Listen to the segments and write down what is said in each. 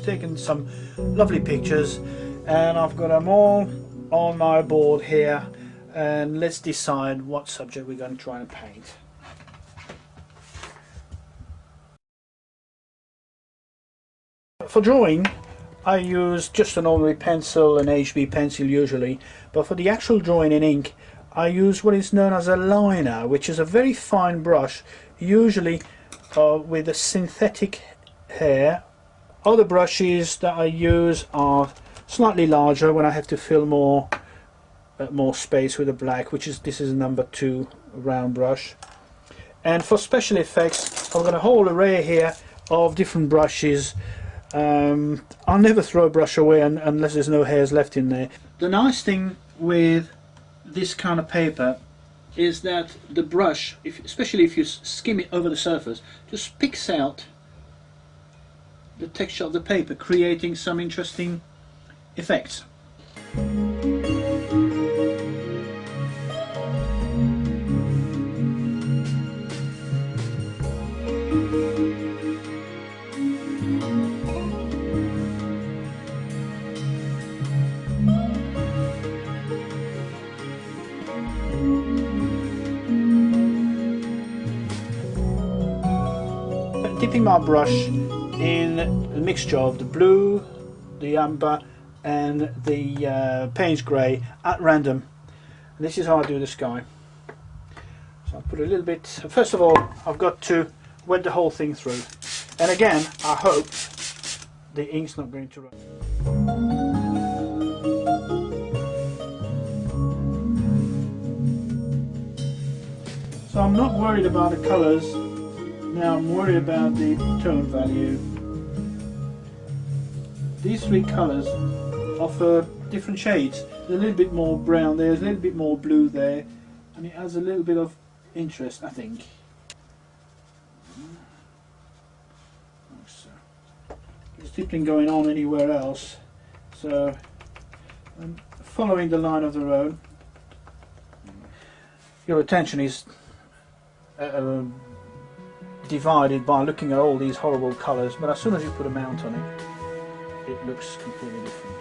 taken some lovely pictures and I've got them all on my board here, and let's decide what subject we're going to try and paint. For drawing I use just an ordinary pencil, an HB pencil usually, but for the actual drawing in ink I use what is known as a liner, which is a very fine brush, usually with a synthetic hair. Other brushes that I use are slightly larger when I have to fill more space with a black, this is a number 2 round brush. And for special effects I've got a whole array here of different brushes. I'll never throw a brush away unless there's no hairs left in there. The nice thing with this kind of paper is that the brush, especially if you skim it over the surface, just picks out the texture of the paper, creating some interesting effects. Dipping my brush in a mixture of the blue, the amber and the Payne's grey at random. And this is how I do the sky. So I'll put a little bit, first of all I've got to wet the whole thing through, and again I hope the ink's not going to run. So I'm not worried about the colours. Now I'm worried about the tone value. These 3 colours offer different shades. There's a little bit more brown there, there's a little bit more blue there, and it adds a little bit of interest, I think. There's stippling going on anywhere else, so I'm following the line of the road. Your attention is divided by looking at all these horrible colours, but as soon as you put a mount on it, it looks completely different.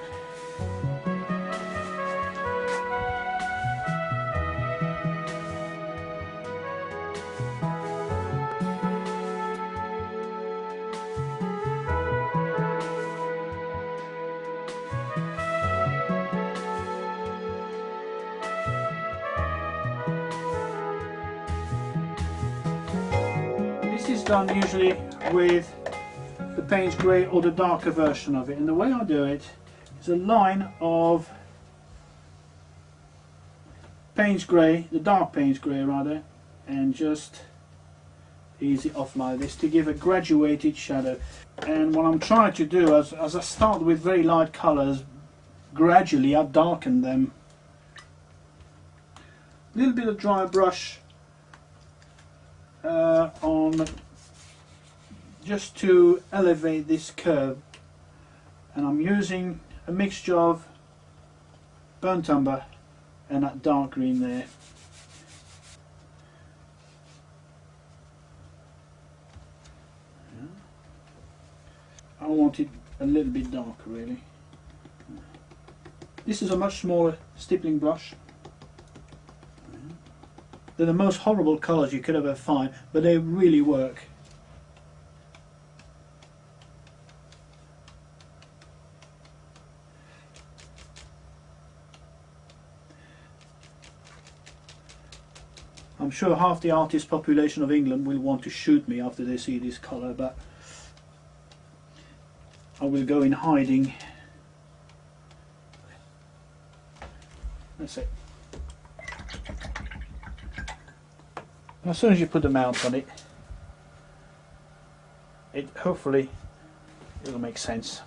This is done usually with the Payne's grey or the darker version of it, and the way I do it is a line of Payne's grey, the dark Payne's grey rather, and just ease it off like this to give a graduated shadow. And what I'm trying to do, as I start with very light colours, gradually I darken them. A little bit of dry brush on just to elevate this curve, and I'm using a mixture of burnt umber and that dark green there. I want it a little bit darker really. This is a much smaller stippling brush. They're the most horrible colours you could ever find, but they really work. I'm sure half the artist population of England will want to shoot me after they see this colour, but I will go in hiding. That's it. As soon as you put the mount on it, hopefully it'll make sense.